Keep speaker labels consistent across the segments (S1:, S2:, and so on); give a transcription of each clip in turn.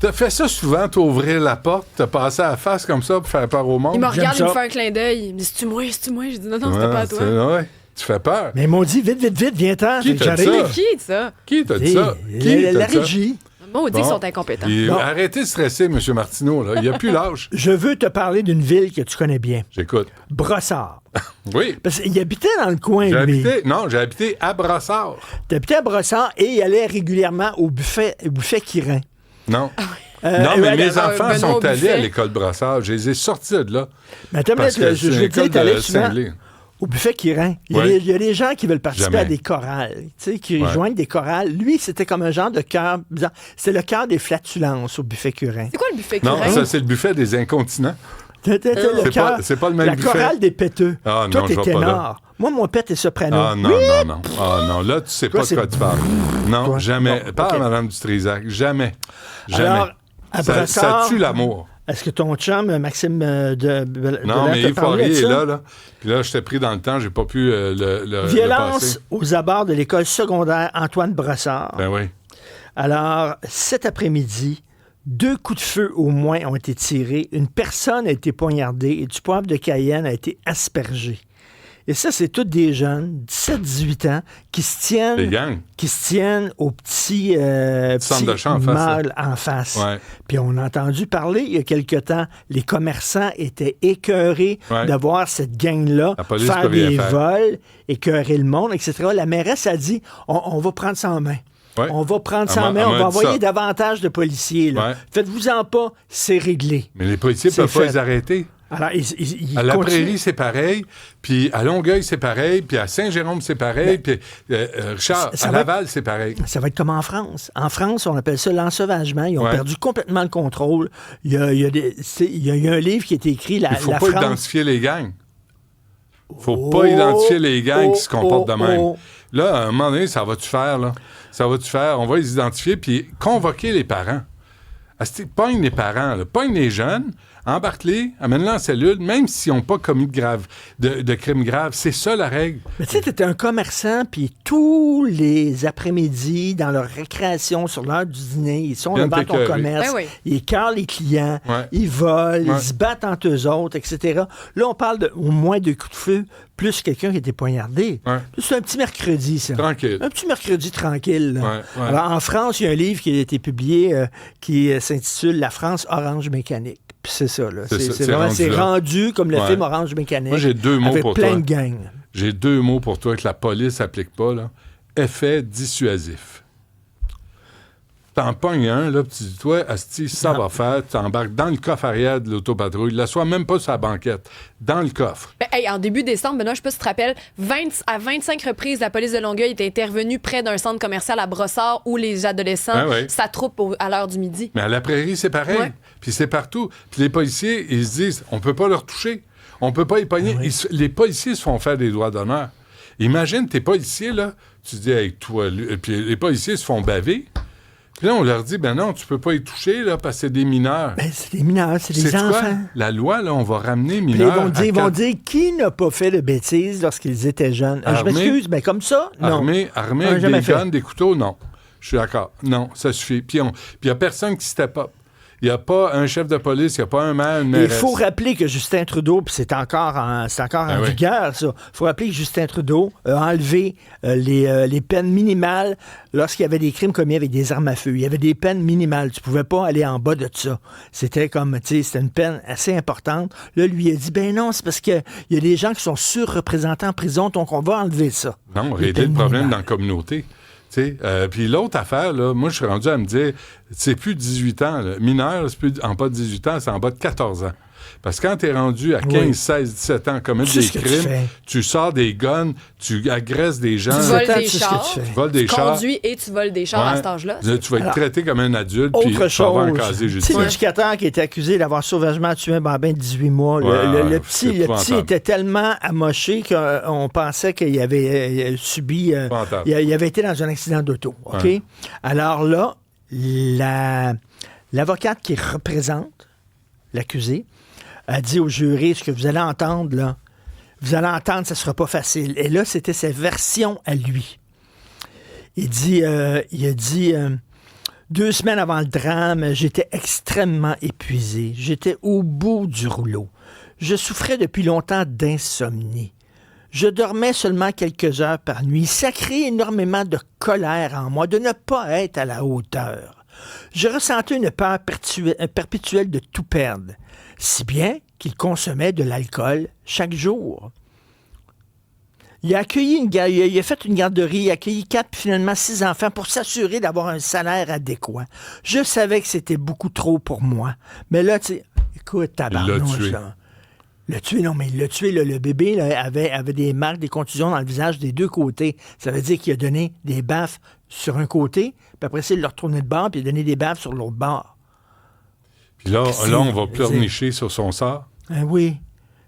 S1: T'as fait ça souvent, t'ouvrir la porte, t'as passé à la face comme ça pour faire peur au monde?
S2: Il me regarde, il me
S3: ça.
S2: fait un clin d'œil. Il me dit, c'est-tu moi? J'ai dit, non, c'était pas à toi.
S1: Ouais, tu fais peur.
S3: Mais ils m'ont dit, vite, viens-t'en.
S1: Qui t'a dit
S3: J'arrive.
S1: ça?
S2: Qui dit ça?
S1: Qui t'a dit
S3: Et
S1: ça? Qui
S3: La
S1: t'a dit ça?
S3: régie.
S2: Maudit qu'ils
S1: Bon.
S2: sont incompétents.
S1: Puis,
S3: Bon.
S1: arrêtez de stresser, M. Martineau. Là. Il n'a plus l'âge.
S3: Je veux te parler d'une ville que tu connais bien.
S1: J'écoute.
S3: Brossard.
S1: Oui.
S3: Parce qu'il habitait dans le coin,
S1: J'ai
S3: lui.
S1: habité à Brossard.
S3: Il habitait à Brossard et il allait régulièrement au buffet Quirin.
S1: Non. Non, mais mes
S2: Benoît
S1: enfants sont allés
S2: Buffet.
S1: à l'école Brossard. Je les ai sortis de là.
S3: Mais attends,
S1: Parce que
S3: je
S1: c'est
S3: veux
S1: l'école
S3: dire, t'allais
S1: de
S3: souvent
S1: Saint-Lé.
S3: au buffet Quirin.
S1: Ouais.
S3: Il y a des gens qui veulent participer
S1: Jamais.
S3: à des chorales, tu sais, qui
S1: Ouais.
S3: rejoignent des chorales. Lui, c'était comme un genre de chœur bizarre. C'est le chœur des flatulences au buffet Quirin.
S2: C'est quoi le buffet
S1: Non,
S2: Quirin?
S1: ça, c'est le buffet des incontinents.
S3: C'était le
S1: C'est
S3: chœur.
S1: pas le même
S3: La
S1: buffet.
S3: chorale des péteux.
S1: Ah,
S3: Toi,
S1: non,
S3: t'es
S1: je vais pas là.
S3: ténor. Moi, mon pet est soprano.
S1: Ah, non, non, non. Ah, non. Là, tu sais
S3: Toi,
S1: pas de quoi
S3: c'est-
S1: tu parles. Non,
S3: Toi.
S1: jamais.
S3: Bon,
S1: Pas à
S3: ok.
S1: Mme Dutrisac. Jamais. Jamais.
S3: Alors, à
S1: ça
S3: Brossard,
S1: tue l'amour.
S3: est-ce que ton chum, Maxime
S1: Non, mais
S3: t'a
S1: Yves
S3: parlé
S1: Poirier
S3: de
S1: est
S3: ça?
S1: là. Puis là, je t'ai pris dans le temps, j'ai pas pu le
S3: Violence
S1: passer.
S3: aux abords de l'école secondaire Antoine Brossard.
S1: Ben oui.
S3: Alors, cet après-midi, 2 coups de feu au moins ont été tirés. Une personne a été poignardée et du poivre de Cayenne a été aspergé. Et ça, c'est tous des jeunes, 17-18 ans, qui se
S1: Les
S3: tiennent,
S1: gangs.
S3: au petit,
S1: Centre de
S3: petit
S1: champ en face,
S3: mall en face.
S1: Ouais.
S3: Puis on a entendu parler il y a quelque temps, les commerçants étaient écœurés
S1: Ouais.
S3: de voir cette gang-là
S1: La police
S3: faire
S1: peut rien
S3: des
S1: faire.
S3: vols, écœurer le monde, etc. La mairesse a dit, on va prendre ça en main.
S1: Ouais.
S3: On va prendre ça
S1: Elle
S3: en
S1: m'a-
S3: main,
S1: elle
S3: on
S1: m'a
S3: va
S1: dit
S3: envoyer
S1: ça.
S3: davantage de policiers. Là.
S1: Ouais.
S3: Faites-vous-en pas, c'est réglé.
S1: Mais les policiers
S3: C'est
S1: peuvent pas
S3: fait.
S1: les arrêter.
S3: Alors, ils
S1: À la
S3: continuent.
S1: Prairie, c'est pareil. Puis à Longueuil, c'est pareil. Puis à Saint-Jérôme, c'est pareil. Puis Richard,
S3: ça
S1: à
S3: va
S1: Laval, c'est pareil.
S3: Ça va être comme en France. En France, on appelle ça l'ensauvagement. Ils ont
S1: Ouais.
S3: perdu complètement le contrôle. Il y a un livre qui a été écrit,
S1: Il faut
S3: la
S1: pas
S3: France...
S1: identifier les gangs. Faut pas identifier les gangs qui se comportent de même.
S3: oh.
S1: Là, à un moment donné, ça va-tu faire, là? Ça va-tu faire? On va les identifier, puis convoquer les parents. Pogne les parents, là. Pogne les jeunes, embarque-les, amène-les en cellule, même s'ils n'ont pas commis de crimes graves. C'est ça, la règle.
S3: Mais tu sais, t'étais un commerçant, puis tous les après-midi, dans leur récréation, sur l'heure du dîner, ils sont
S1: Viennent
S3: devant ton
S1: t'écœurer.
S3: commerce,
S2: Ben oui.
S3: ils écœurent les clients,
S1: Ouais.
S3: ils volent,
S1: Ouais.
S3: ils se battent entre eux autres, etc. Là, on parle de au moins 2 coups de feu, plus quelqu'un qui a été poignardé.
S1: Ouais.
S3: C'est un petit mercredi, ça.
S1: Tranquille.
S3: Un petit mercredi tranquille. Là.
S1: Ouais, ouais.
S3: Alors, en France, il y a un livre qui a été publié qui s'intitule « La France orange mécanique ». Puis c'est ça, là.
S1: C'est ça,
S3: C'est
S1: c'est
S3: vraiment,
S1: rendu
S3: c'est
S1: là.
S3: rendu comme le
S1: Ouais.
S3: film Orange mécanique.
S1: Moi, j'ai 2 mots
S3: avec
S1: pour
S3: plein
S1: toi.
S3: de gangs.
S1: J'ai 2 mots pour toi que la police n'applique pas, là. Effet dissuasif. T'en pognes un, là, puis tu dis, toi, asti, ça va faire, tu embarques dans le coffre arrière de l'autopatrouille, la sois même pas sur la banquette, dans le coffre.
S2: Ben, hey, en début décembre, Benoît, je sais pas si tu te rappelles, à 25 reprises, la police de Longueuil est intervenue près d'un centre commercial à Brossard où les adolescents
S1: Ah ouais.
S2: s'attroupent à l'heure du midi.
S1: Mais à la prairie, c'est pareil.
S2: Ouais.
S1: Puis c'est partout. Puis les policiers, ils se disent, on peut pas leur toucher. On peut pas y pogner. Les policiers se font faire des droits d'honneur. Imagine, t'es policier, là, tu te dis, hey, toi, lui... Puis les policiers se font baver. Puis là, on leur dit, ben non, tu peux pas y toucher, là, parce que c'est des mineurs.
S3: Ben, c'est des mineurs, c'est des
S1: Sais-tu quoi?
S3: enfants.
S1: La loi, là, on va ramener
S3: Puis
S1: mineurs.
S3: ils vont dire qui n'a pas fait de bêtises lorsqu'ils étaient jeunes. Je
S1: Armés.
S3: m'excuse, mais comme ça, non.
S1: Armés
S3: On a
S1: avec
S3: jamais
S1: des
S3: fait.
S1: guns, des couteaux, non. Je suis d'accord. Non, ça suffit. Puis il n'y a personne qui step up. Il n'y a pas un chef de police, il n'y a pas un maire, une
S3: Il
S1: mairesse.
S3: faut rappeler que Justin Trudeau, puis c'est encore en
S1: oui.
S3: vigueur, ça. Il faut rappeler que Justin Trudeau a enlevé les peines minimales lorsqu'il y avait des crimes commis avec des armes à feu. Il y avait des peines minimales. Tu pouvais pas aller en bas de ça. C'était comme, tu sais, c'était une peine assez importante. Là, lui, il a dit, ben non, c'est parce qu'il y a des gens qui sont surreprésentés en prison, donc on va enlever ça.
S1: Non,
S3: Les
S1: régler
S3: peines
S1: le problème
S3: minimales.
S1: dans la communauté. Puis l'autre affaire, là, moi, je suis rendu à me dire, c'est plus 18 ans. Là. Mineur, c'est plus en bas de 18 ans, c'est en bas de 14 ans. Parce que quand tu es rendu à 15,
S3: Oui.
S1: 16, 17 ans, commettre
S3: Tu sais
S1: des
S3: ce que tu
S1: crimes,
S3: fais.
S1: tu sors des guns, tu agresses des gens,
S2: Tu voles
S3: Attends,
S2: des
S3: tu sais ce que
S2: chars,
S3: tu fais.
S1: tu voles des
S2: tu
S1: chars.
S2: conduis et tu voles des chars à
S1: Ouais.
S2: cet âge-là.
S1: Tu vas être
S3: Alors,
S1: traité comme un adulte, puis
S3: Autre
S1: tu vas avoir un
S3: chose,
S1: casier
S3: tu sais,
S1: judiciaire.
S3: l'éducateur qui était accusé d'avoir sauvagement tué un bambin de 18 mois, le
S1: c'est
S3: petit
S1: épouvantable.
S3: était tellement amoché qu'on pensait qu'il avait subi...
S1: Épouvantable.
S3: il avait été dans un accident d'auto, OK?
S1: Ouais.
S3: Alors là, l'avocate qui représente l'accusé a dit au jury, ce que vous allez entendre, là, vous allez entendre, ça ne sera pas facile. Et là, c'était sa version à lui. Il a dit, 2 semaines avant le drame, j'étais extrêmement épuisé. J'étais au bout du rouleau. Je souffrais depuis longtemps d'insomnie. Je dormais seulement quelques heures par nuit. Ça crée énormément de colère en moi de ne pas être à la hauteur. Je ressentais une peur perpétuelle de tout perdre, si bien qu'il consommait de l'alcool chaque jour. Il a fait une garderie, il a accueilli 4 puis finalement 6 enfants pour s'assurer d'avoir un salaire adéquat. Je savais que c'était beaucoup trop pour moi. Mais là, tu sais, écoute, tabarnouche, là. Le tué, non, mais il l'a tué, là, le bébé là, avait des marques, des contusions dans le visage des deux côtés. Ça veut dire qu'il a donné des baffes sur un côté, puis après ça, il l'a retourné de bord, puis il a donné des baffes sur l'autre bord.
S1: Puis là, on va pleurnicher sur son sort.
S3: Oui.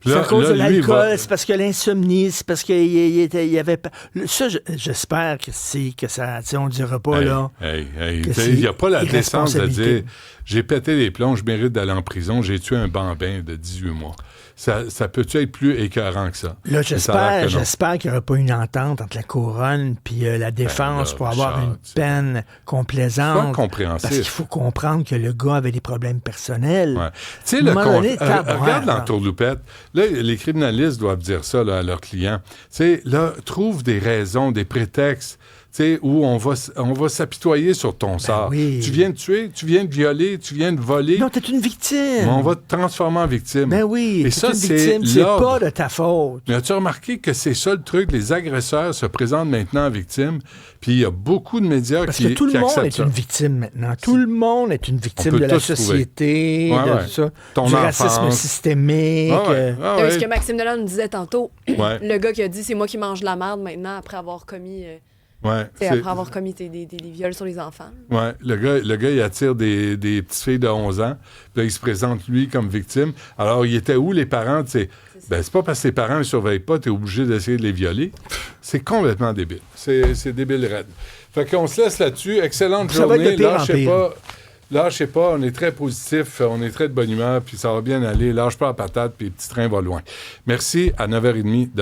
S3: C'est à cause de l'alcool, c'est parce que l'insomnie, c'est parce qu'il y avait... Ça, j'espère que ça... On ne dira pas, là...
S1: Il n'y a pas la décence de dire « J'ai pété les plombs, je mérite d'aller en prison, j'ai tué un bambin de 18 mois. » Ça peut-tu être plus écœurant que ça?
S3: Là, j'espère qu'il n'y aura pas une entente entre la couronne puis la défense pour avoir une peine complaisante.
S1: C'est pas compréhensif.
S3: Parce qu'il faut comprendre que le gars avait des problèmes personnels.
S1: Ouais. Tu sais, regarde l'entourloupette. Là, les criminalistes doivent dire ça là, à leurs clients. Tu sais, là, trouve des raisons, des prétextes. Tu sais, où on va s'apitoyer sur ton sort.
S3: Oui.
S1: Tu viens de tuer, tu viens de violer, tu viens de voler.
S3: Non, t'es une victime.
S1: Mais on va te transformer en victime.
S3: Ben oui,
S1: et
S3: t'es
S1: ça,
S3: une victime, c'est pas de ta faute.
S1: Mais as-tu remarqué que c'est ça le truc? Les agresseurs se présentent maintenant en victime, puis il y a beaucoup de médias
S3: Parce
S1: qui
S3: que tout le monde est
S1: ça.
S3: une victime maintenant. Tout le monde est une victime de la société,
S1: de
S3: ça,
S1: ton
S3: du
S1: enfance.
S3: racisme systémique.
S2: Ce que Maxime Delan nous disait tantôt, le gars qui a dit « c'est moi qui mange de la merde maintenant après avoir commis... après avoir commis des viols sur les enfants.
S1: Oui, le gars, il attire des petites filles de 11 ans. Puis là, il se présente, lui, comme victime. Alors, il était où, les parents? C'est pas parce que tes parents ne surveillent pas, tu es obligé d'essayer de les violer. C'est complètement débile. C'est débile raide. Fait qu'on se laisse là-dessus. Excellente journée. Lâchez pas, on est très positif, on est très de bonne humeur, puis ça va bien aller. Lâche pas la patate, puis le petit train va loin. Merci, à 9h30 demain.